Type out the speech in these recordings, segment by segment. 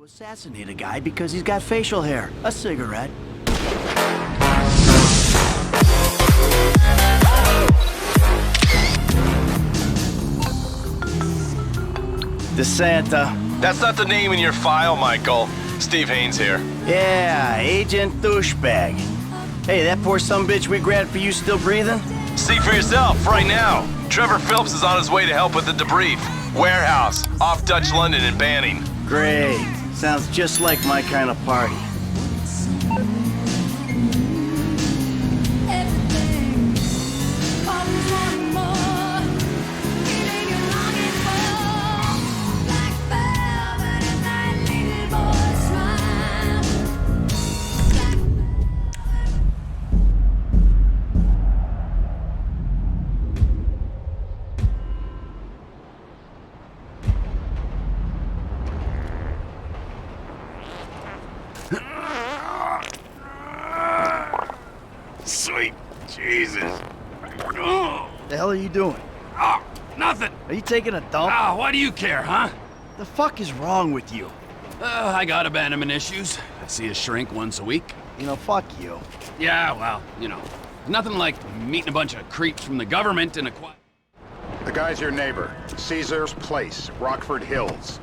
Assassinate a guy because he's got facial hair. A cigarette. DeSanta. That's not the name in your file, Michael. Steve Haynes here. Yeah, Agent Douchebag. Hey, that poor sumbitch we grabbed for you still breathing? See for yourself, right now. Trevor Phillips is on his way to help with the debrief. Warehouse, off Dutch London and Banning. Great. Sounds just like my kind of party. Sweet Jesus. The hell are you doing? Oh, nothing. Are you taking a dump? Ah, why do you care, huh? The fuck is wrong with you? I got abandonment issues. I see a shrink once a week. You know, fuck you. Yeah, well, you know, nothing like meeting a bunch of creeps from the government in a quiet... The guy's your neighbor. Caesar's Place, Rockford Hills.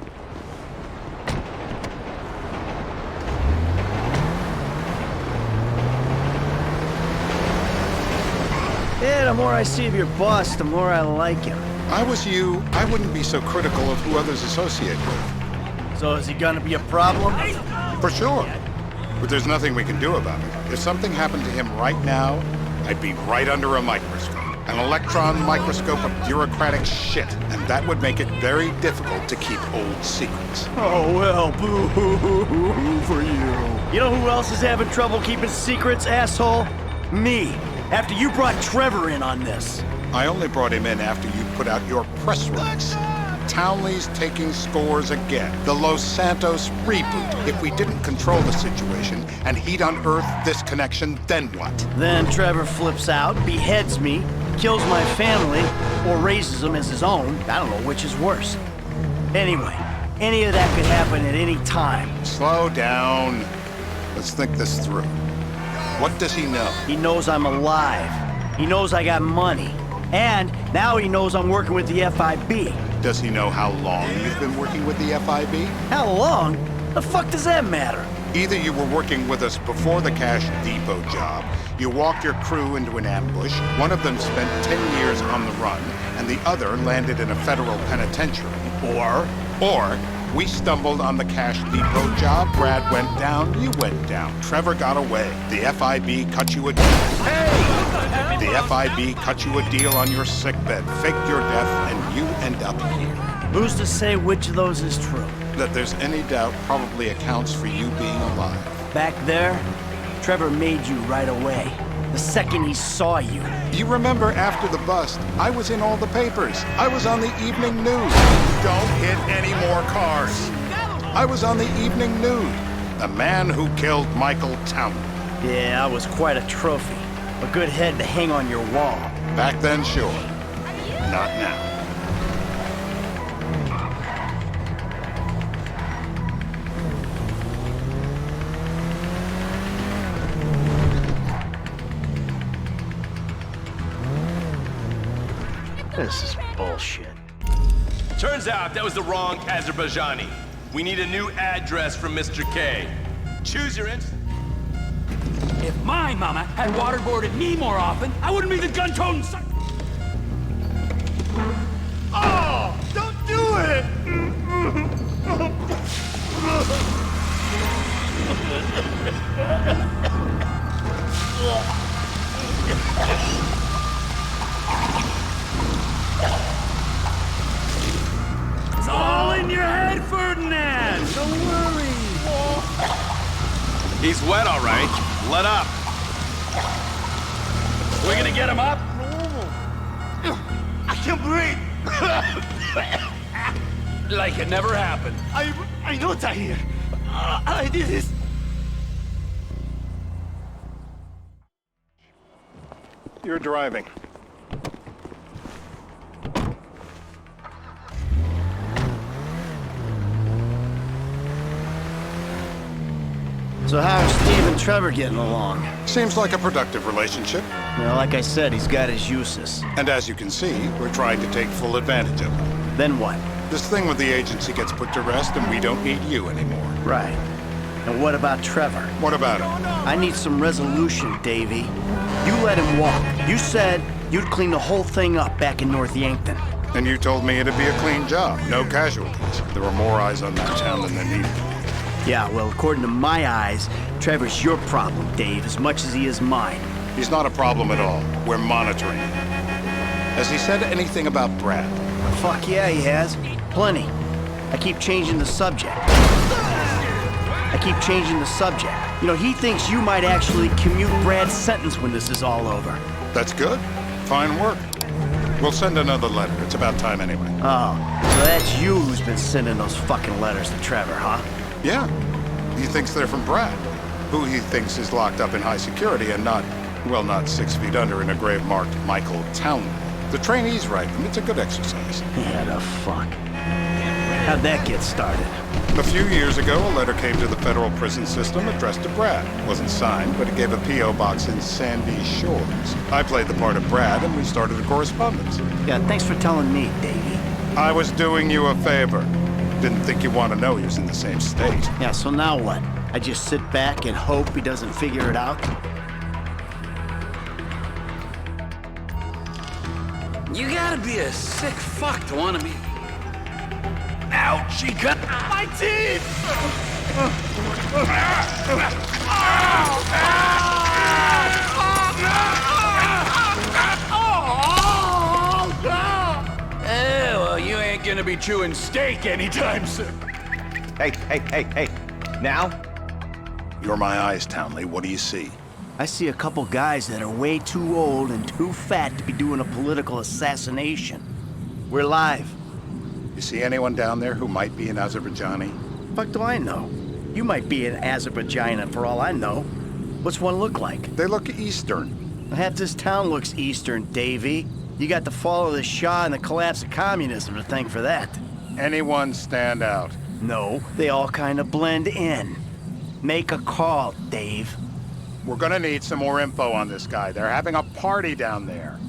Yeah, the more I see of your boss, the more I like him. I was you, I wouldn't be so critical of who others associate with. So is he gonna be a problem? For sure. But there's nothing we can do about it. If something happened to him right now, I'd be right under a microscope. An electron microscope of bureaucratic shit. And that would make it very difficult to keep old secrets. Oh, well, boo-hoo-hoo for you. You know who else is having trouble keeping secrets, asshole? Me. After you brought Trevor in on this. I only brought him in after you put out your press release. Townley's taking scores again. The Los Santos reboot. If we didn't control the situation and he'd unearthed this connection, then what? Then Trevor flips out, beheads me, kills my family, or raises them as his own. I don't know which is worse. Anyway, any of that could happen at any time. Slow down. Let's think this through. What does he know? He knows I'm alive. He knows I got money. And now he knows I'm working with the FIB. Does he know how long you've been working with the FIB? How long? The fuck does that matter? Either you were working with us before the Cash Depot job, you walked your crew into an ambush, one of them spent 10 years on the run, and the other landed in a federal penitentiary. Or we stumbled on the Cash Depot job, Brad went down, you went down. Trevor got away. The FIB cut you a deal. Hey! The FIB cut you a deal on your sickbed, faked your death, and you end up here. Who's to say which of those is true? That there's any doubt probably accounts for you being alive. Back there, Trevor made you right away. The second he saw you. You remember after the bust, I was in all the papers. I was on the evening news. Don't hit any more cars. I was on the evening news. The man who killed Michael Townley. Yeah, I was quite a trophy. A good head to hang on your wall. Back then, sure. Not now. This is bullshit. Turns out that was the wrong Azerbaijani. We need a new address from Mr. K. Choose your instant. If my mama had waterboarded me more often, I wouldn't be the gun-toting son... Oh! Don't do it! It's all in your head, Ferdinand! Don't worry! He's wet, all right. Let up. We're gonna get him up? I can't breathe! Like it never happened. I know Tahir. I did this. You're driving. So how's Steve and Trevor getting along? Seems like a productive relationship. Well, like I said, he's got his uses. And as you can see, we're trying to take full advantage of them. Then what? This thing with the agency gets put to rest and we don't need you anymore. Right. And what about Trevor? What about him? I need some resolution, Davey. You let him walk. You said you'd clean the whole thing up back in North Yankton. And you told me it'd be a clean job, no casualties. There were more eyes on that town than there needed to be. Yeah, well, according to my eyes, Trevor's your problem, Dave, as much as he is mine. He's not a problem at all. We're monitoring him. Has he said anything about Brad? Fuck yeah, he has. Plenty. I keep changing the subject. You know, he thinks you might actually commute Brad's sentence when this is all over. That's good. Fine work. We'll send another letter. It's about time anyway. Oh, so that's you who's been sending those fucking letters to Trevor, huh? Yeah. He thinks they're from Brad, who he thinks is locked up in high security and not 6 feet under in a grave marked Michael Townley. The trainees write them. It's a good exercise. Yeah, the fuck. How'd that get started? A few years ago, a letter came to the federal prison system addressed to Brad. It wasn't signed, but it gave a P.O. box in Sandy Shores. I played the part of Brad, and we started a correspondence. Yeah, thanks for telling me, Davey. I was doing you a favor. Didn't think you'd want to know he was in the same state. Yeah, so now what? I just sit back and hope he doesn't figure it out? You gotta be a sick fuck to want to be... Ouch, she cut my teeth! Well, you ain't gonna be chewing steak anytime soon. Hey. Now? You're my eyes, Townley. What do you see? I see a couple guys that are way too old and too fat to be doing a political assassination. We're live. You see anyone down there who might be an Azerbaijani? Fuck do I know? You might be an Azerbaijan for all I know. What's one look like? They look Eastern. Half this town looks Eastern, Davey. You got the fall of the Shah and the collapse of communism to thank for that. Anyone stand out? No, they all kind of blend in. Make a call, Dave. We're gonna need some more info on this guy. They're having a party down there.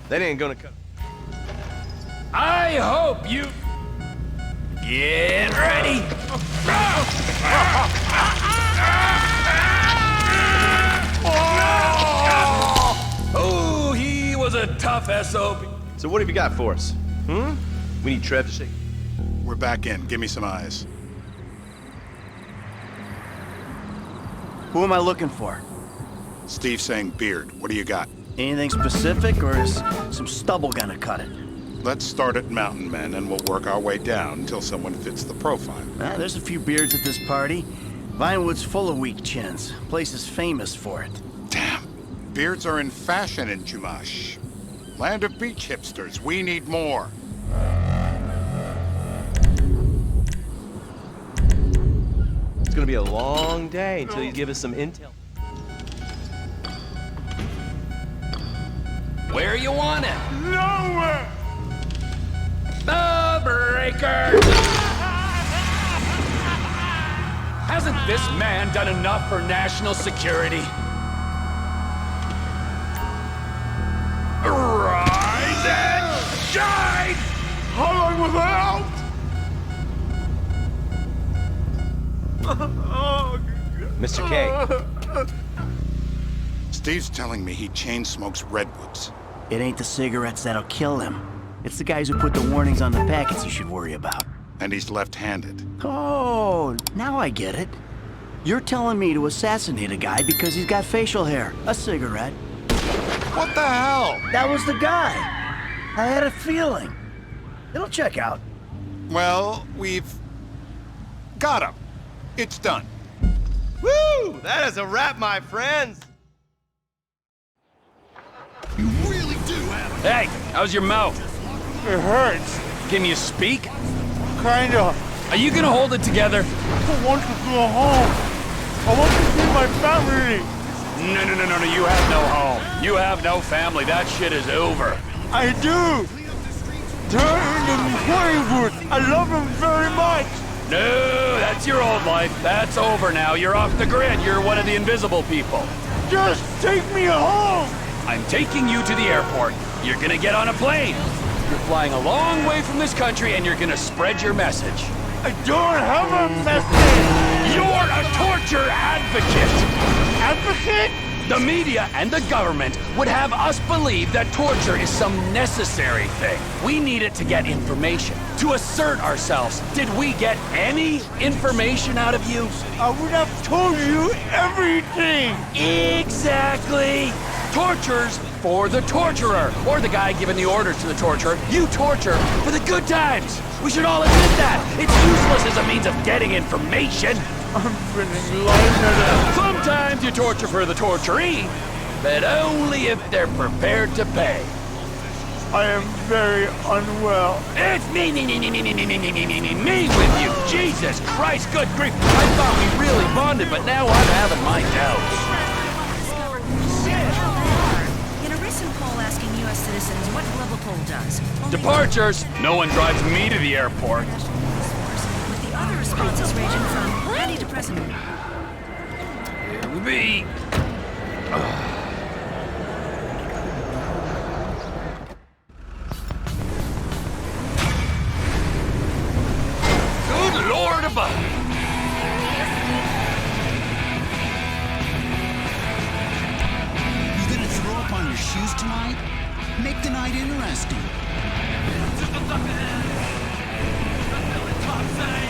That ain't gonna cut. I hope you... Get ready! Oh, he was a tough SOB. So what have you got for us? We need Trev to shake. We're back in. Give me some eyes. Who am I looking for? Steve saying Beard. What do you got? Anything specific, or is some stubble gonna cut it? Let's start at Mountain Men, and we'll work our way down until someone fits the profile. There's a few beards at this party. Vinewood's full of weak chins. Place is famous for it. Damn. Beards are in fashion in Chumash. Land of beach hipsters. We need more. It's gonna be a long day until you give us some intel. Where you want it? Nowhere! The Breaker! Hasn't this man done enough for national security? Rise and shine! How long was I out? Mr. K. Steve's telling me he chain smokes redwoods. It ain't the cigarettes that'll kill him. It's the guys who put the warnings on the packets you should worry about. And he's left-handed. Oh, now I get it. You're telling me to assassinate a guy because he's got facial hair, a cigarette. What the hell? That was the guy. I had a feeling. It'll check out. Well, we've got him. It's done. Woo! That is a wrap, my friends. You really do have Hey, how's your mouth? It hurts. Can you speak? Kinda. Are you gonna hold it together? I want to go home. I want to see my family. No, you have no home. You have no family. That shit is over. I do. turn into Quavers. I love him very much. No, that's your old life. That's over now. You're off the grid. You're one of the invisible people. Just take me home. I'm taking you to the airport. You're gonna get on a plane. You're flying a long way from this country and you're gonna spread your message. I don't have a message. You're a torture advocate. Advocate? The media and the government would have us believe that torture is some necessary thing. We need it to get information, to assert ourselves. Did we get any information out of you? I would have told you everything. Exactly. Torture's for the torturer, or the guy giving the orders to the torturer. You torture for the good times. We should all admit that. It's useless as a means of getting information. I'm feeling lightheaded. Sometimes you torture for the torturee, but only if they're prepared to pay. I am very unwell. It's me with you. Jesus Christ, good grief. I thought we really bonded, but now I'm having my doubts. In a recent poll asking U.S. citizens what Global Poll does, only Departures. No one drives me to the airport. with the other responses ranging from antidepressant. Here we be. Good Lord above. You gonna throw up on your shoes tonight? Make the night interesting. Top side.